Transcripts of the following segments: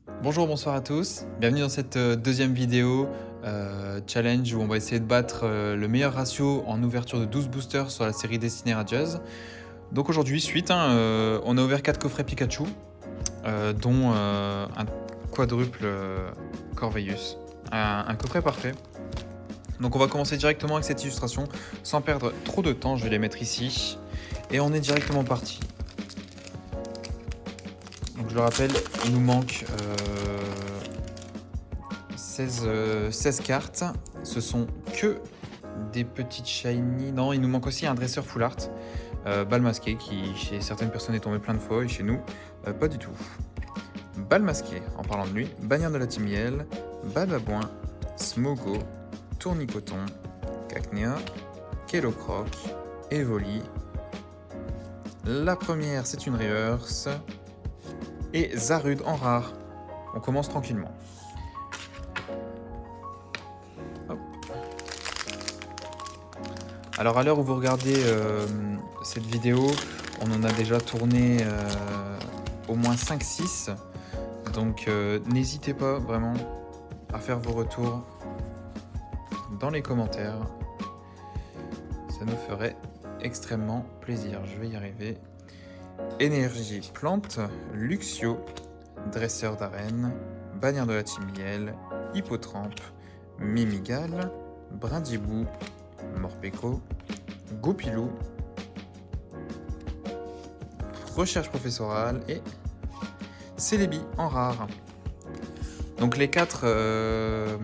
Bonjour, bonsoir à tous. Bienvenue dans cette deuxième vidéo challenge où on va essayer de battre le meilleur ratio en ouverture de 12 boosters sur la série Destiny Radios. Donc aujourd'hui, suite, on a ouvert 4 coffrets Pikachu, dont un quadruple Corvus. Un coffret parfait. Donc on va commencer directement avec cette illustration. Sans perdre trop de temps, je vais les mettre ici. Et on est directement parti. Donc je le rappelle, il nous manque 16 cartes. Ce sont que des petites shiny. Non, il nous manque aussi un dresseur full art. Bal masqué qui chez certaines personnes est tombé plein de fois et chez nous, pas du tout. Bal masqué, en parlant de lui, bannière de la Timiel, Badabouin, Smogo, Tournicoton, Cacnea, Kellocroc, Evoli. La première, c'est une reverse. Et Zarude en rare. On commence tranquillement. Hop. Alors à l'heure où vous regardez cette vidéo, on en a déjà tourné au moins 5-6. Donc n'hésitez pas vraiment à faire vos retours dans les commentaires. Ça nous ferait extrêmement plaisir. Je vais y arriver. Énergie plante, Luxio, dresseur d'arène, bannière de la Timiel, Hippotrampe, Mimigal, Brindibou, Morpeko, Goupilou, recherche professorale et Celebi en rare. Donc les 4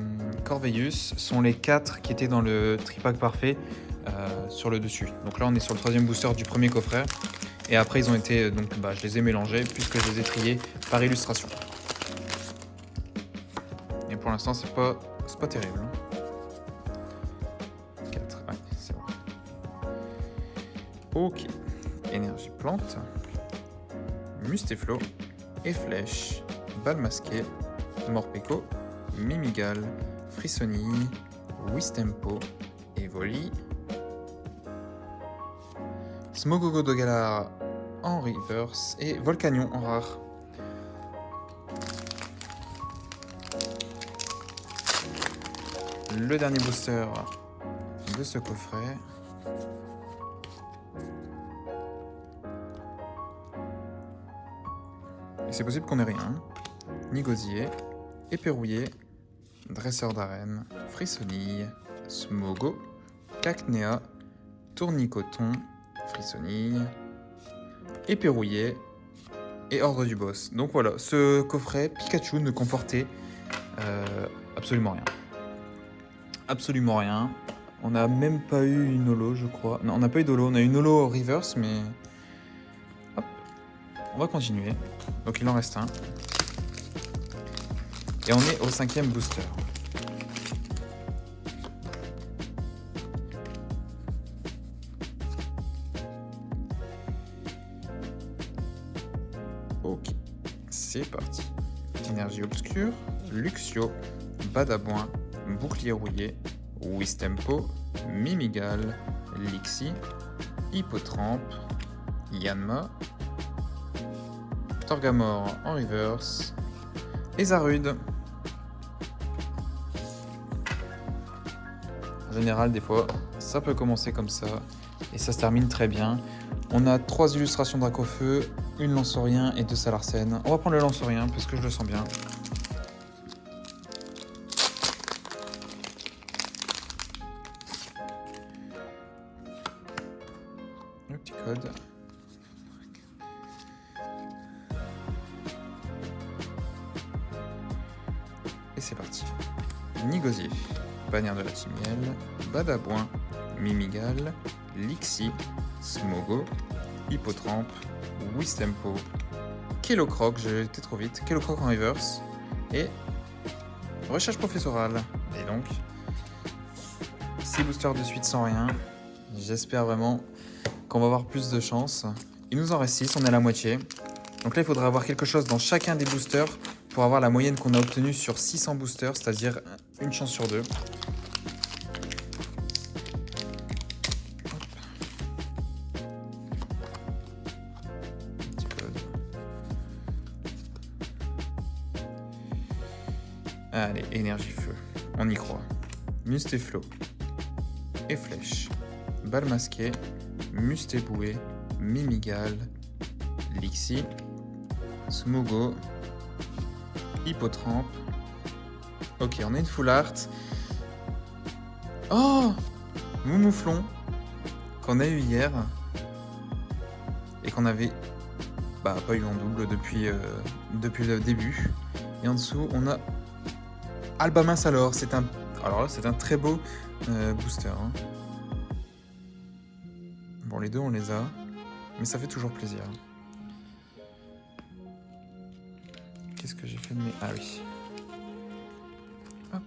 Corvus sont les 4 qui étaient dans le tripack parfait sur le dessus. Donc là on est sur le 3e booster du premier coffret. Et après ils ont été, donc je les ai mélangés puisque je les ai triés par illustration. Et pour l'instant c'est pas terrible. 4, ouais, c'est bon. Ok. Énergie plante, Mustéflo, Efflèche, Bal masqué, Morpeko, Mimigal, Frissonille, Wistempo, Evoli, Smogogo de Galar en reverse et Volcanion en rare. Le dernier booster de ce coffret. Et c'est possible qu'on ait rien. Nigosier, Éperrouillé, Dresseur d'arène, Frissonille, Smogo, Cacnea, Tournicoton, Frissonille, Éperrouillé et Ordre du Boss. Donc voilà, ce coffret Pikachu ne comportait absolument rien. Absolument rien. On n'a même pas eu une holo, je crois. Non, on n'a pas eu d'holo. On a eu une holo reverse, mais... Hop. On va continuer. Donc il en reste un. Et on est au 5e booster. Ok, c'est parti. Énergie obscure, Luxio, Badabouin, Bouclier rouillé, Wistempo, Mimigal, Lixie, Hippotrampe, Yanma, Torgamore en reverse et Zarude. En général, des fois, ça peut commencer comme ça et ça se termine très bien. On a 3 illustrations Dracofeu, une Lanceurien et 2 Salarcène. On va prendre le Lanceurien parce que je le sens bien. Le petit code. Et c'est parti. Nigosier, bannière de la Timiel, Badabouin, Mimigal, Lixie, Smogo, Hippotrampe, Wistempo, Kellocroc, j'ai été trop vite, Kellocroc en reverse, et recherche professorale. Et donc, 6 boosters de suite sans rien. J'espère vraiment qu'on va avoir plus de chance. Il nous en reste 6, on est à la moitié. Donc là, il faudra avoir quelque chose dans chacun des boosters pour avoir la moyenne qu'on a obtenue sur 600 boosters, c'est-à-dire une chance sur 2. Petit code. Allez, énergie feu. On y croit. Mustéflo. Et flèche. Balle masquée. Mustéboué. Mimigal. Lixie. Smogo. Hippotrampe. Ok, on a une full art. Oh, Moumouflon. Qu'on a eu hier. Et qu'on avait pas eu en double depuis le début. Et en dessous, on a Albamas alors. Alors là, c'est un très beau booster. Hein. Bon, les deux, on les a. Mais ça fait toujours plaisir. Qu'est-ce que j'ai fait de mes... Ah oui. Hop.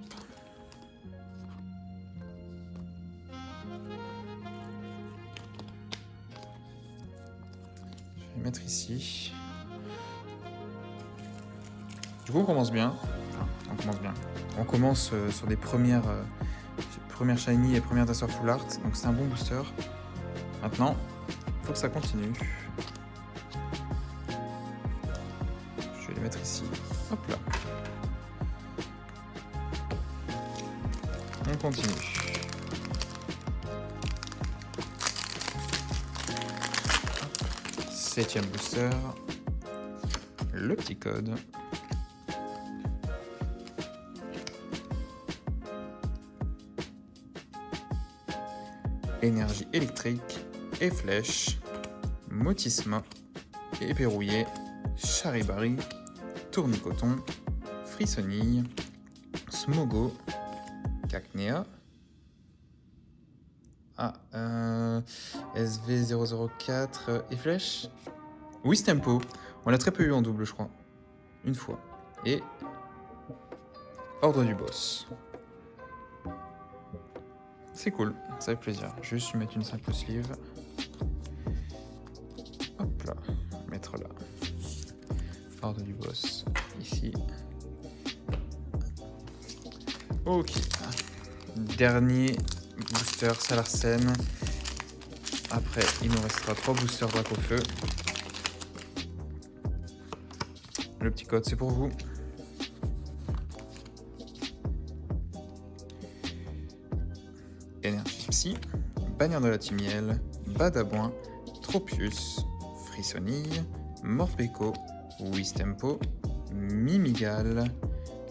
Je vais mettre ici. Du coup, on commence bien. Enfin, on commence bien. On commence sur des premières shiny et premières Daster Full Art. Donc c'est un bon booster. Maintenant, il faut que ça continue. Je vais les mettre ici. Hop là. On continue. Septième booster. Le petit code. Énergie électrique et flèche. Motisma. Éperrouillé. Charibari. Tournicoton. Frissonille. Smogo. Cacnea. SV004 et flèche. Wistempo. On l'a très peu eu en double, je crois. Une fois. Et Ordre du boss. C'est cool, ça fait plaisir. Je vais juste lui mettre une simple sleeve. Hop là, mettre là. Ordre du boss, ici. Ok. Dernier booster Salarsen. Après, il nous restera 3 boosters Dracofeu. Le petit code, c'est pour vous. Énergie Psy, Bannière de la Timiel, Badabouin, Tropius, Frissonille, Morpeko, Wistempo, Mimigal,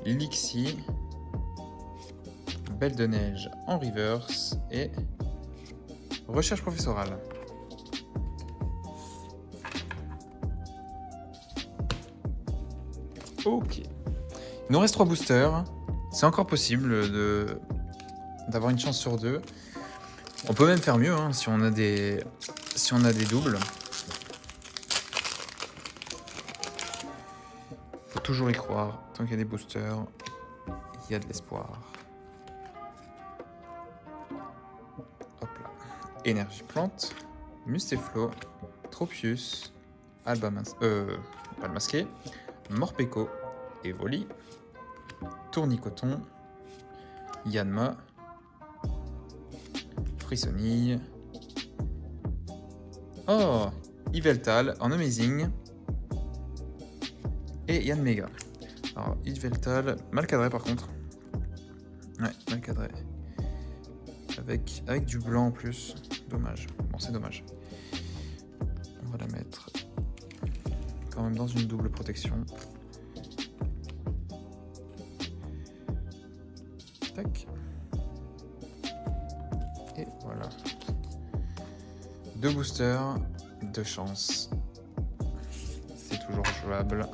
Lixie, Belle de Neige en reverse et Recherche professorale. Ok. Il nous reste 3 boosters. C'est encore possible d'avoir une chance sur 2. On peut même faire mieux hein, si on a des doubles. Faut toujours y croire. Tant qu'il y a des boosters, il y a de l'espoir. Hop là. Énergie plante, Mustéflo, Tropius, Balmasqué, Morpeko, Evoli, Tournicoton, Yanma, Frissonille. Oh, Yveltal en Amazing. Et Yann Mega. Alors, Yveltal, mal cadré par contre. Ouais, mal cadré. Avec du blanc en plus. Dommage. Bon, c'est dommage. On va la mettre quand même dans une double protection. Tac. Et voilà. 2 boosters, 2 chances. C'est toujours jouable.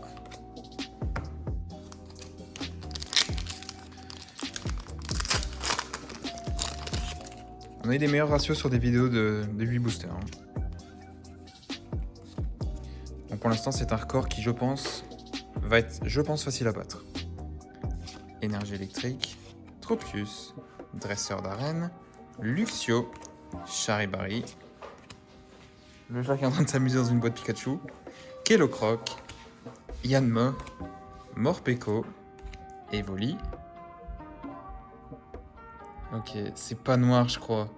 On a eu des meilleurs ratios sur des vidéos de 8 boosters. Hein. Donc pour l'instant, c'est un record qui, je pense, va être, facile à battre. Énergie électrique, Tropius, Dresseur d'arène, Luxio, Charibari, le chat qui est en train de s'amuser dans une boîte Pikachu, Kellocroc, Yanma, Morpeko, Evoli. Ok, c'est pas noir, je crois.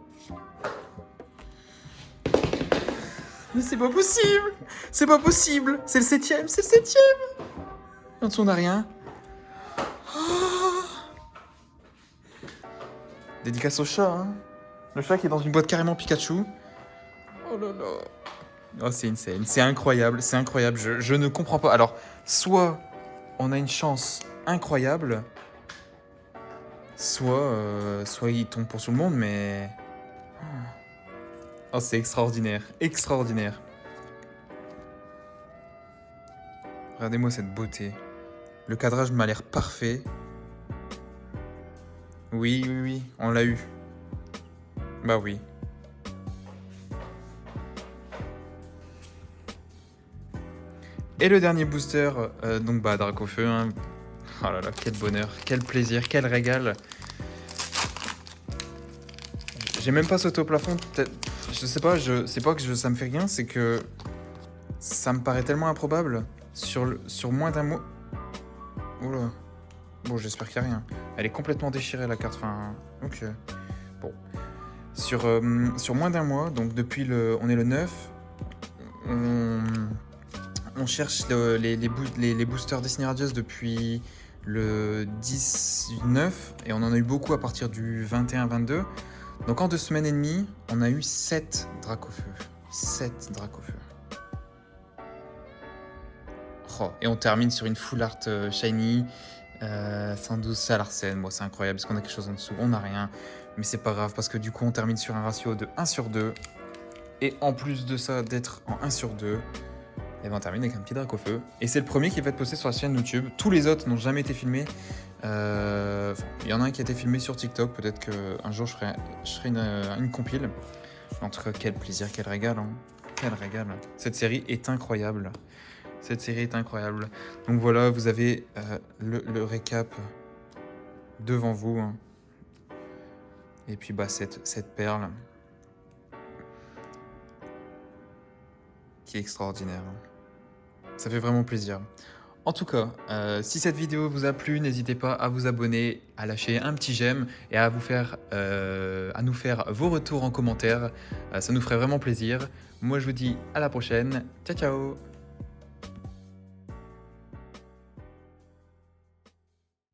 Mais c'est pas possible! C'est pas possible! C'est le 7ème! C'est le 7ème! En dessous, on n'a rien. Oh, Dédicace au chat, hein. Le chat qui est dans une boîte carrément Pikachu. Oh là là. Oh, c'est insane. C'est incroyable, c'est incroyable. Je ne comprends pas. Alors, soit on a une chance incroyable, soit il tombe pour tout le monde, mais... Oh, c'est extraordinaire, extraordinaire. Regardez-moi cette beauté. Le cadrage m'a l'air parfait. Oui, oui, oui, on l'a eu. Bah oui. Et le dernier booster, donc bah Dracofeu. Hein. Oh là là, quel bonheur, quel plaisir, quel régal. J'ai même pas sauté au plafond. Je sais pas, c'est pas que ça me fait rien, c'est que ça me paraît tellement improbable. Sur moins d'un mois. Oula. Bon, j'espère qu'il n'y a rien. Elle est complètement déchirée la carte. Enfin, ok. Bon. Sur moins d'un mois, donc depuis on est le 9, on cherche les boosters Destiny Radius depuis le 19 et on en a eu beaucoup à partir du 21-22. Donc en 2 semaines et demie, on a eu 7 Dracofeu. 7 Dracofeu. Oh, et on termine sur une full art shiny. 112 Salarsen, bon, c'est incroyable parce qu'on a quelque chose en dessous, on n'a rien, mais c'est pas grave parce que du coup on termine sur un ratio de 1/2 et en plus de ça d'être en 1/2, et ben on termine avec un petit Dracofeu et c'est le premier qui va être posté sur la chaîne YouTube. Tous les autres n'ont jamais été filmés. Il y en a un qui a été filmé sur TikTok, peut-être qu'un jour je ferai une compile. En tout cas, quel plaisir, quel régal, hein. Quel régal. Cette série est incroyable. Cette série est incroyable. Donc voilà, vous avez le récap devant vous. Hein. Et puis bah cette perle qui est extraordinaire. Ça fait vraiment plaisir. En tout cas, si cette vidéo vous a plu, n'hésitez pas à vous abonner, à lâcher un petit j'aime et à nous faire vos retours en commentaire. Ça nous ferait vraiment plaisir. Moi, je vous dis à la prochaine. Ciao, ciao!